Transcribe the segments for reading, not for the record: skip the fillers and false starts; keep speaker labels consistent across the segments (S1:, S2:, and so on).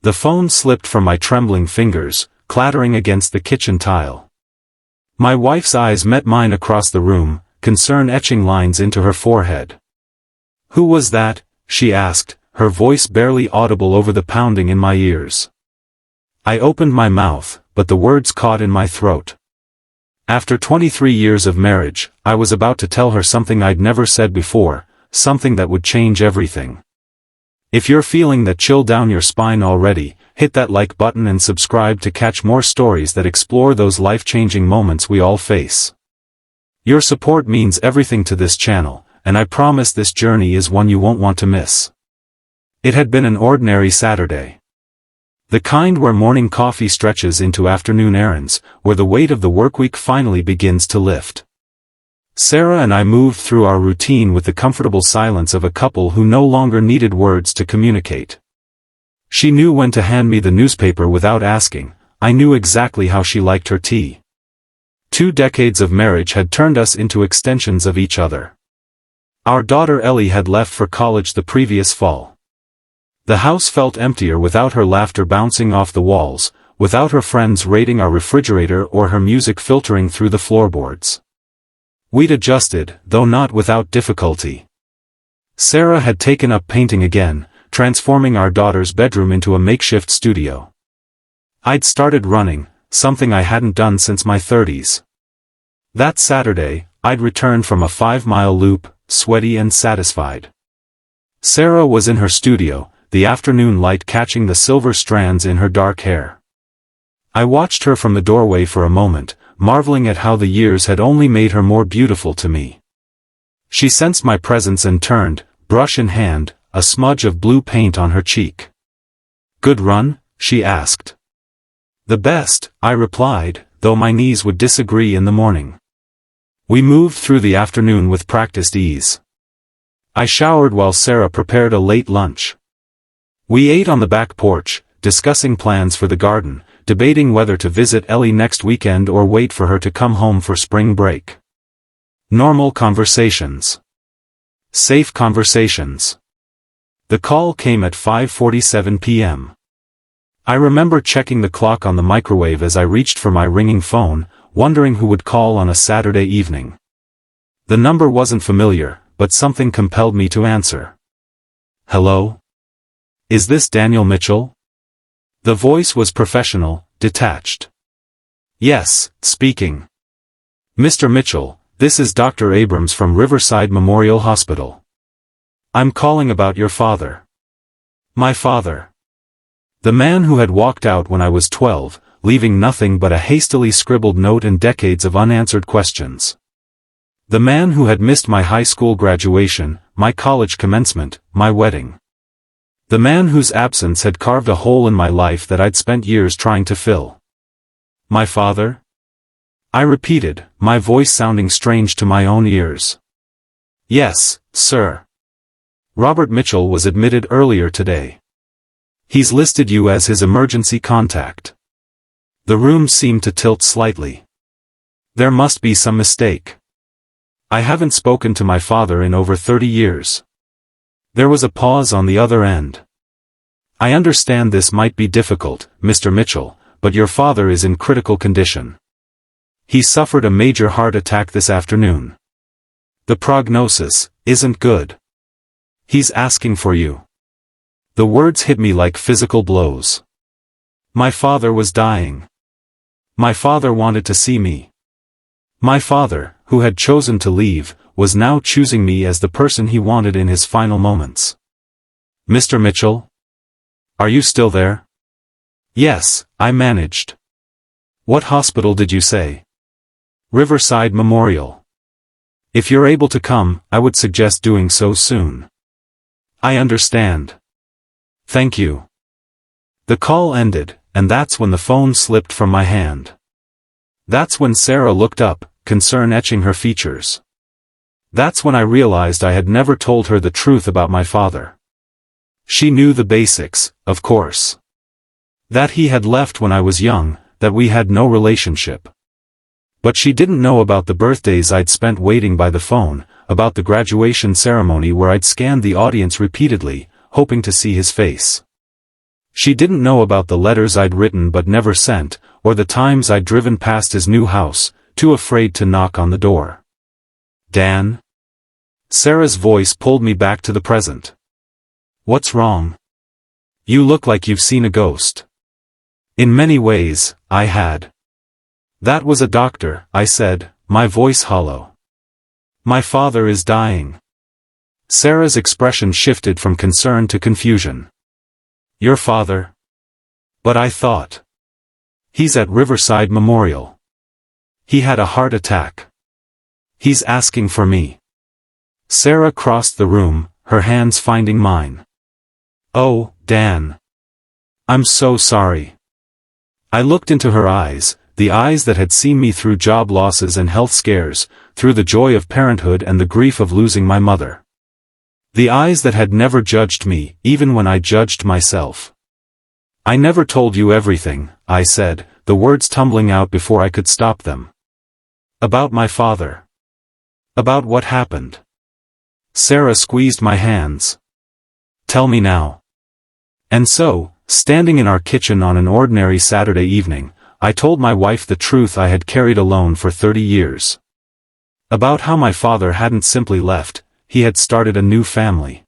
S1: The phone slipped from my trembling fingers, clattering against the kitchen tile. My wife's eyes met mine across the room, concern etching lines into her forehead. "Who was that?" she asked, her voice barely audible over the pounding in my ears. I opened my mouth, but the words caught in my throat. After 23 years of marriage, I was about to tell her something I'd never said before, something that would change everything. If you're feeling that chill down your spine already, hit that like button and subscribe to catch more stories that explore those life-changing moments we all face. Your support means everything to this channel, and I promise this journey is one you won't want to miss. It had been an ordinary Saturday. The kind where morning coffee stretches into afternoon errands, where the weight of the workweek finally begins to lift. Sarah and I moved through our routine with the comfortable silence of a couple who no longer needed words to communicate. She knew when to hand me the newspaper without asking. I knew exactly how she liked her tea. 2 decades of marriage had turned us into extensions of each other. Our daughter Ellie had left for college the previous fall. The house felt emptier without her laughter bouncing off the walls, without her friends raiding our refrigerator or her music filtering through the floorboards. We'd adjusted, though not without difficulty. Sarah had taken up painting again, transforming our daughter's bedroom into a makeshift studio. I'd started running, something I hadn't done since my 30s. That Saturday, I'd returned from a 5-mile loop, sweaty and satisfied. Sarah was in her studio, the afternoon light catching the silver strands in her dark hair. I watched her from the doorway for a moment, marveling at how the years had only made her more beautiful to me. She sensed my presence and turned, brush in hand, a smudge of blue paint on her cheek. "Good run?" she asked. "The best," I replied, though my knees would disagree in the morning. We moved through the afternoon with practiced ease. I showered while Sarah prepared a late lunch. We ate on the back porch, discussing plans for the garden, debating whether to visit Ellie next weekend or wait for her to come home for spring break. Normal conversations. Safe conversations. The call came at 5:47 p.m. I remember checking the clock on the microwave as I reached for my ringing phone, wondering who would call on a Saturday evening. The number wasn't familiar, but something compelled me to answer. "Hello? Is this Daniel Mitchell?" The voice was professional, detached. "Yes, speaking. Mr. Mitchell, this is Dr. Abrams from Riverside Memorial Hospital. I'm calling about your father." My father. The man who had walked out when I was 12, leaving nothing but a hastily scribbled note and decades of unanswered questions. The man who had missed my high school graduation, my college commencement, my wedding. The man whose absence had carved a hole in my life that I'd spent years trying to fill. My father? I repeated, my voice sounding strange to my own ears. "Yes, sir. Robert Mitchell was admitted earlier today. He's listed you as his emergency contact." The room seemed to tilt slightly. There must be some mistake. I haven't spoken to my father in over 30 years. There was a pause on the other end. "I understand this might be difficult, Mr. Mitchell, but your father is in critical condition. He suffered a major heart attack this afternoon. The prognosis isn't good. He's asking for you." The words hit me like physical blows. My father was dying. My father wanted to see me. My father, who had chosen to leave, was now choosing me as the person he wanted in his final moments. "Mr. Mitchell? Are you still there?" "Yes," I managed. "What hospital did you say?" "Riverside Memorial. If you're able to come, I would suggest doing so soon." "I understand. Thank you." The call ended, and that's when the phone slipped from my hand. That's when Sarah looked up, concern etching her features. That's when I realized I had never told her the truth about my father. She knew the basics, of course. That he had left when I was young, that we had no relationship. But she didn't know about the birthdays I'd spent waiting by the phone, about the graduation ceremony where I'd scanned the audience repeatedly, hoping to see his face. She didn't know about the letters I'd written but never sent, or the times I'd driven past his new house, too afraid to knock on the door. Dan? Sarah's voice pulled me back to the present. What's wrong? You look like you've seen a ghost. In many ways, I had. That was a doctor, I said, my voice hollow. My father is dying. Sarah's expression shifted from concern to confusion. Your father? But I thought. He's at Riverside Memorial. He had a heart attack. He's asking for me. Sarah crossed the room, her hands finding mine. Oh, Dan. I'm so sorry. I looked into her eyes, the eyes that had seen me through job losses and health scares, through the joy of parenthood and the grief of losing my mother. The eyes that had never judged me, even when I judged myself. I never told you everything, I said, the words tumbling out before I could stop them. About my father. About what happened. Sarah squeezed my hands. Tell me now. And so, standing in our kitchen on an ordinary Saturday evening, I told my wife the truth I had carried alone for 30 years. About how my father hadn't simply left, he had started a new family.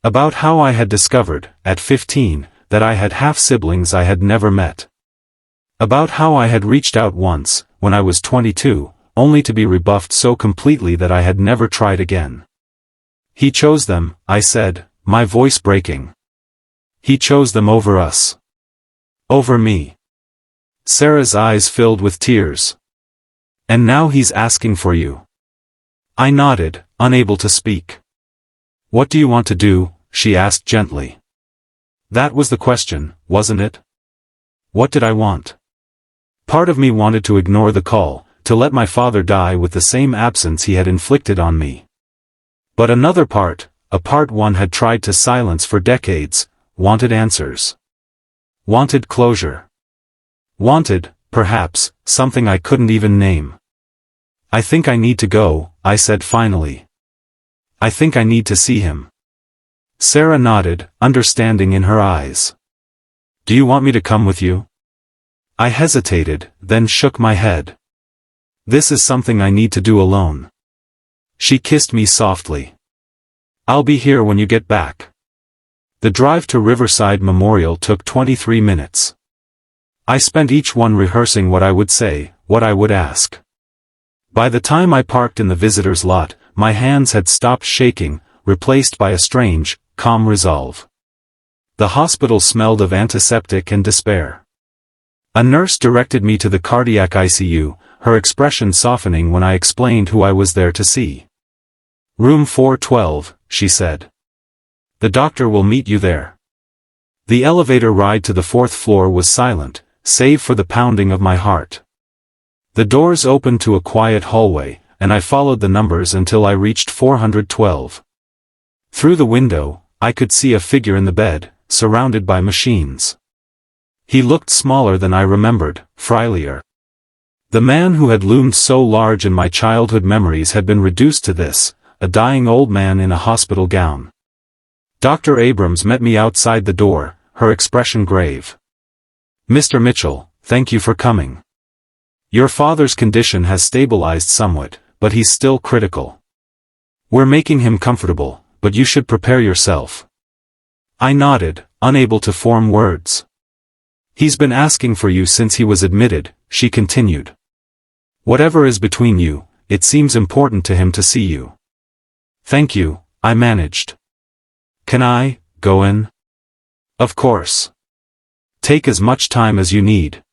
S1: About how I had discovered, at 15, that I had half-siblings I had never met. About how I had reached out once, when I was 22, only to be rebuffed so completely that I had never tried again. He chose them, I said, my voice breaking. He chose them over us. Over me. Sarah's eyes filled with tears. And now he's asking for you. I nodded, unable to speak. What do you want to do? She asked gently. That was the question, wasn't it? What did I want? Part of me wanted to ignore the call, to let my father die with the same absence he had inflicted on me. But another part, a part one had tried to silence for decades, wanted answers. Wanted closure. Wanted, perhaps, something I couldn't even name. I think I need to go, I said finally. I think I need to see him. Sarah nodded, understanding in her eyes. Do you want me to come with you? I hesitated, then shook my head. This is something I need to do alone. She kissed me softly. I'll be here when you get back. The drive to Riverside Memorial took 23 minutes. I spent each one rehearsing what I would say, what I would ask. By the time I parked in the visitor's lot, my hands had stopped shaking, replaced by a strange, calm resolve. The hospital smelled of antiseptic and despair. A nurse directed me to the cardiac ICU, her expression softening when I explained who I was there to see. Room 412, she said. The doctor will meet you there. The elevator ride to the 4th floor was silent, save for the pounding of my heart. The doors opened to a quiet hallway, and I followed the numbers until I reached 412. Through the window, I could see a figure in the bed, surrounded by machines. He looked smaller than I remembered, frielier. The man who had loomed so large in my childhood memories had been reduced to this, a dying old man in a hospital gown. Dr. Abrams met me outside the door, her expression grave. Mr. Mitchell, thank you for coming. Your father's condition has stabilized somewhat, but he's still critical. We're making him comfortable, but you should prepare yourself. I nodded, unable to form words. He's been asking for you since he was admitted, she continued. Whatever is between you, it seems important to him to see you. Thank you, I managed. Can I go in? Of course. Take as much time as you need.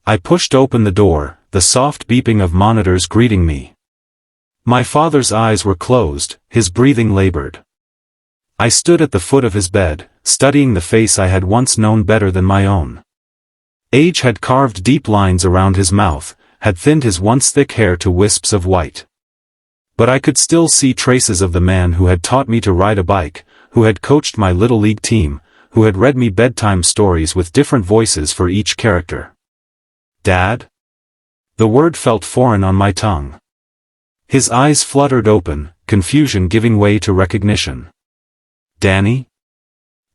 S1: I pushed open the door, the soft beeping of monitors greeting me. My father's eyes were closed, his breathing labored. I stood at the foot of his bed, studying the face I had once known better than my own. Age had carved deep lines around his mouth, had thinned his once thick hair to wisps of white. But I could still see traces of the man who had taught me to ride a bike, who had coached my little league team, who had read me bedtime stories with different voices for each character. Dad? The word felt foreign on my tongue. His eyes fluttered open, confusion giving way to recognition. Danny?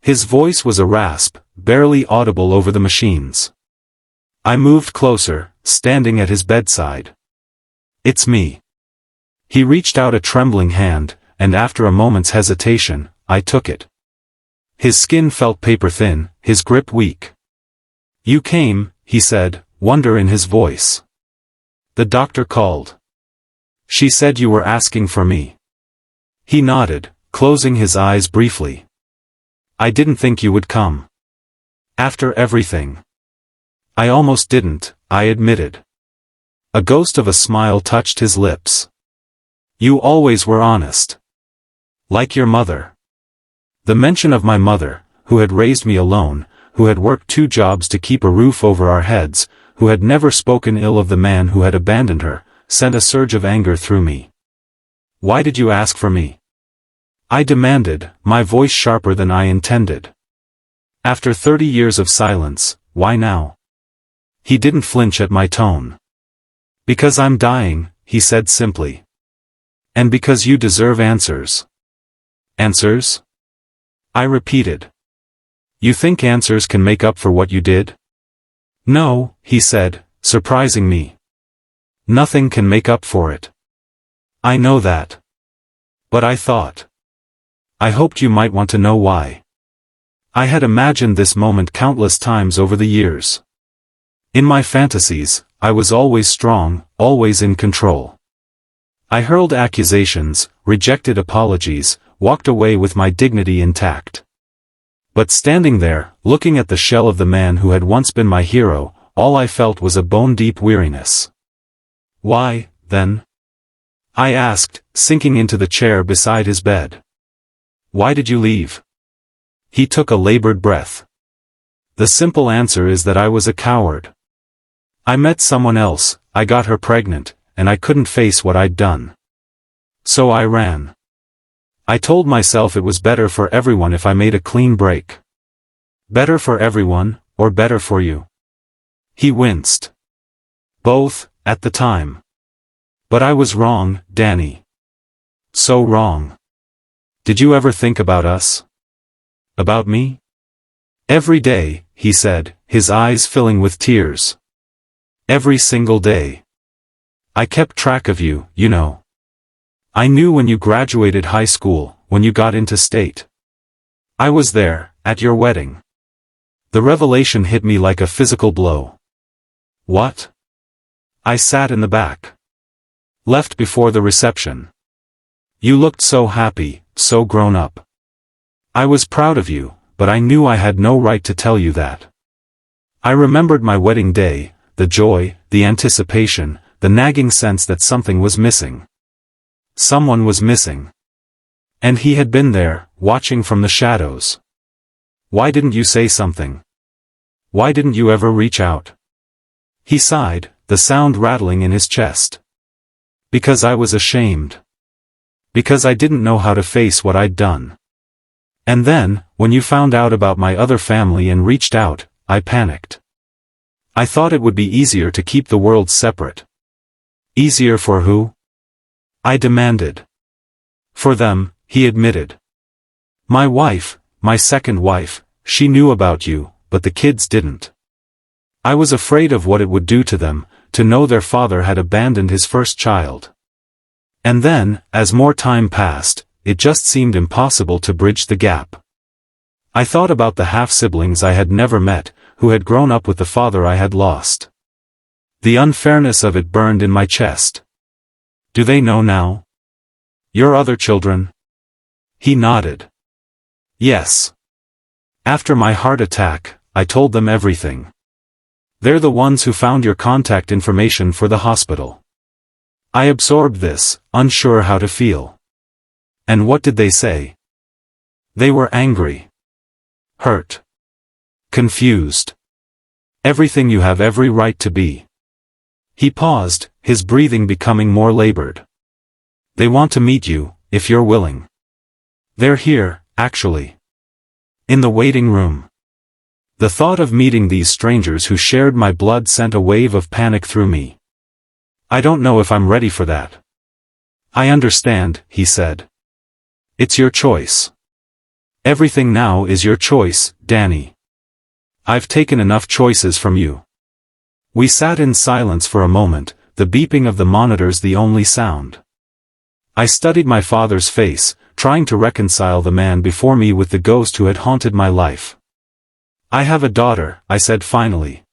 S1: His voice was a rasp, barely audible over the machines. I moved closer, standing at his bedside. "It's me." He reached out a trembling hand, and after a moment's hesitation, I took it. His skin felt paper-thin, his grip weak. "You came," he said, wonder in his voice. "The doctor called. She said you were asking for me." He nodded, closing his eyes briefly. "I didn't think you would come. After everything." "I almost didn't," I admitted. A ghost of a smile touched his lips. "You always were honest. Like your mother." The mention of my mother, who had raised me alone, who had worked 2 jobs to keep a roof over our heads, who had never spoken ill of the man who had abandoned her, sent a surge of anger through me. "Why did you ask for me?" I demanded, my voice sharper than I intended. "After 30 years of silence, why now?" He didn't flinch at my tone. "Because I'm dying," he said simply. "And because you deserve answers." "Answers?" I repeated. "You think answers can make up for what you did?" "No," he said, surprising me. "Nothing can make up for it. I know that. But I thought. I hoped you might want to know why." I had imagined this moment countless times over the years. In my fantasies, I was always strong, always in control. I hurled accusations, rejected apologies, walked away with my dignity intact. But standing there, looking at the shell of the man who had once been my hero, all I felt was a bone-deep weariness. "Why, then?" I asked, sinking into the chair beside his bed. "Why did you leave?" He took a labored breath. "The simple answer is that I was a coward. I met someone else, I got her pregnant, and I couldn't face what I'd done. So I ran. I told myself it was better for everyone if I made a clean break." "Better for everyone, or better for you?" He winced. "Both, at the time. But I was wrong, Danny. So wrong. Did you ever think about us? About me?" "Every day," he said, his eyes filling with tears. "Every single day. I kept track of you, you know. I knew when you graduated high school, when you got into state. I was there, at your wedding." The revelation hit me like a physical blow. "What?" I sat in the back. "Left before the reception. You looked so happy, so grown up. I was proud of you, but I knew I had no right to tell you that. I remembered my wedding day, the joy, the anticipation, the nagging sense that something was missing. Someone was missing. And he had been there, watching from the shadows. Why didn't you say something? Why didn't you ever reach out?" He sighed, the sound rattling in his chest. "Because I was ashamed. Because I didn't know how to face what I'd done. And then, when you found out about my other family and reached out, I panicked. I thought it would be easier to keep the world separate." "Easier for who?" I demanded. "For them," he admitted. "My wife, my second wife, she knew about you, but the kids didn't. I was afraid of what it would do to them, to know their father had abandoned his first child. And then, as more time passed, it just seemed impossible to bridge the gap. I thought about the half-siblings I had never met, who had grown up with the father I had lost. The unfairness of it burned in my chest. Do they know now? Your other children?" He nodded. "Yes. After my heart attack, I told them everything. They're the ones who found your contact information for the hospital." I absorbed this, unsure how to feel. "And what did they say?" "They were angry. Hurt. Confused. Everything you have every right to be." He paused, his breathing becoming more labored. "They want to meet you, if you're willing. They're here, actually. In the waiting room." The thought of meeting these strangers who shared my blood sent a wave of panic through me. "I don't know if I'm ready for that." "I understand," he said. "It's your choice. Everything now is your choice, Danny. I've taken enough choices from you. We sat in silence for a moment, the beeping of the monitors the only sound. I studied my father's face, trying to reconcile the man before me with the ghost who had haunted my life. I have a daughter, I said finally.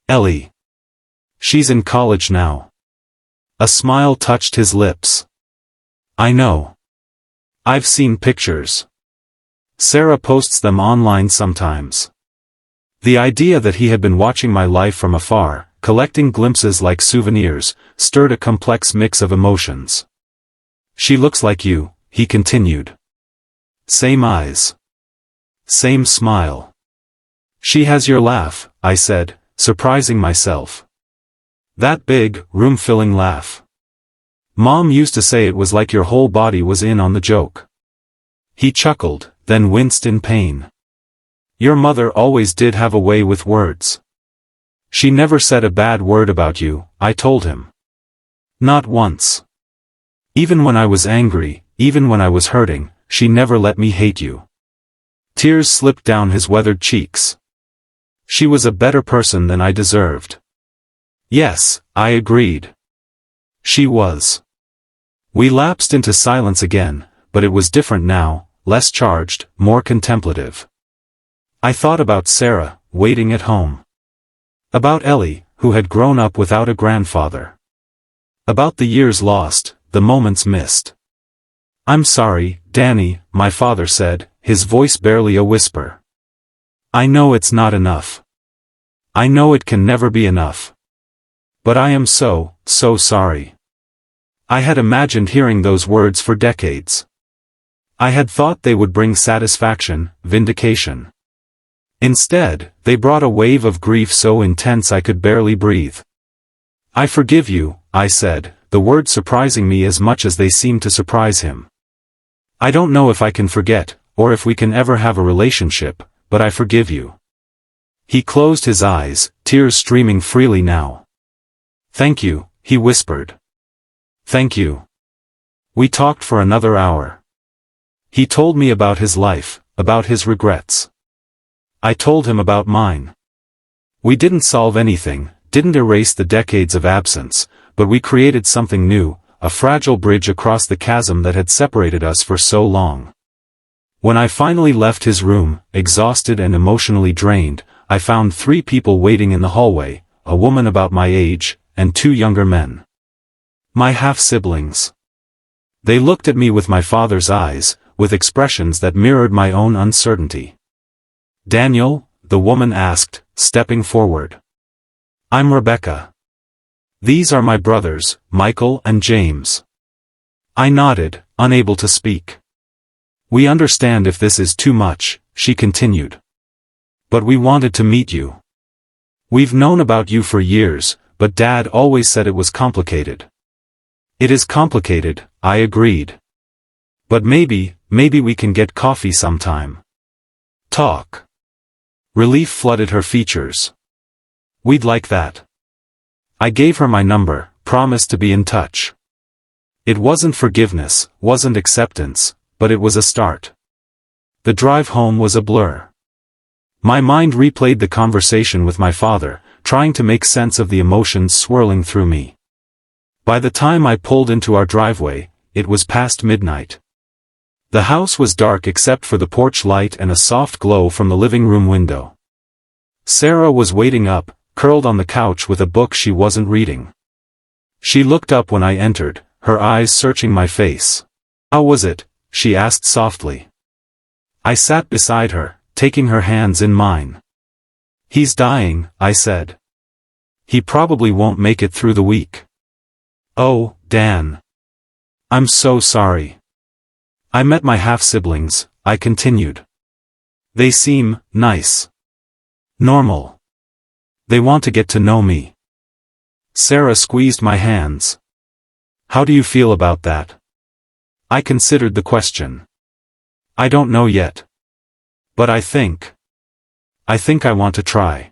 S1: Ellie. She's in college now. A smile touched his lips. I know. I've seen pictures. Sarah posts them online sometimes. The idea that he had been watching my life from afar, collecting glimpses like souvenirs, stirred a complex mix of emotions. She looks like you, he continued. Same eyes. Same smile. She has your laugh, I said, surprising myself. That big, room-filling laugh. Mom used to say it was like your whole body was in on the joke. He chuckled, then winced in pain. Your mother always did have a way with words. She never said a bad word about you, I told him. Not once. Even when I was angry, even when I was hurting, she never let me hate you. Tears slipped down his weathered cheeks. She was a better person than I deserved. Yes, I agreed. She was. We lapsed into silence again, but it was different now, less charged, more contemplative. I thought about Sarah, waiting at home. About Ellie, who had grown up without a grandfather. About the years lost, the moments missed. I'm sorry, Danny, my father said, his voice barely a whisper. I know it's not enough. I know it can never be enough. But I am so sorry. I had imagined hearing those words for decades. I had thought they would bring satisfaction, vindication. Instead, they brought a wave of grief so intense I could barely breathe. I forgive you, I said, the words surprising me as much as they seemed to surprise him. I don't know if I can forget, or if we can ever have a relationship, but I forgive you. He closed his eyes, tears streaming freely now. Thank you, he whispered. Thank you. We talked for another hour. He told me about his life, about his regrets. I told him about mine. We didn't solve anything, didn't erase the decades of absence, but we created something new, a fragile bridge across the chasm that had separated us for so long. When I finally left his room, exhausted and emotionally drained, I found 3 people waiting in the hallway, a woman about my age, and 2 younger men. My half-siblings. They looked at me with my father's eyes, with expressions that mirrored my own uncertainty. Daniel, the woman asked, stepping forward. I'm Rebecca. These are my brothers, Michael and James. I nodded, unable to speak. We understand if this is too much, she continued. But we wanted to meet you. We've known about you for years, but Dad always said it was complicated. It is complicated, I agreed. But maybe we can get coffee sometime. Talk. Relief flooded her features. We'd like that. I gave her my number, promised to be in touch. It wasn't forgiveness, wasn't acceptance, but it was a start. The drive home was a blur. My mind replayed the conversation with my father, trying to make sense of the emotions swirling through me. By the time I pulled into our driveway, it was past midnight. The house was dark except for the porch light and a soft glow from the living room window. Sarah was waiting up, curled on the couch with a book she wasn't reading. She looked up when I entered, her eyes searching my face. How was it? She asked softly. I sat beside her, taking her hands in mine. He's dying, I said. He probably won't make it through the week. Oh, Dan. I'm so sorry. I met my half-siblings, I continued. They seem nice. Normal. They want to get to know me. Sarah squeezed my hands. How do you feel about that? I considered the question. I don't know yet. But I think I want to try.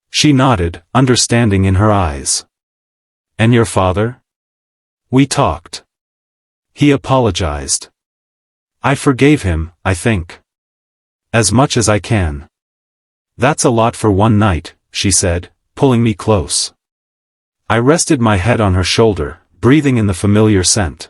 S1: She nodded, understanding in her eyes. And your father? We talked. He apologized. I forgave him, I think. As much as I can. That's a lot for one night, she said, pulling me close. I rested my head on her shoulder, breathing in the familiar scent.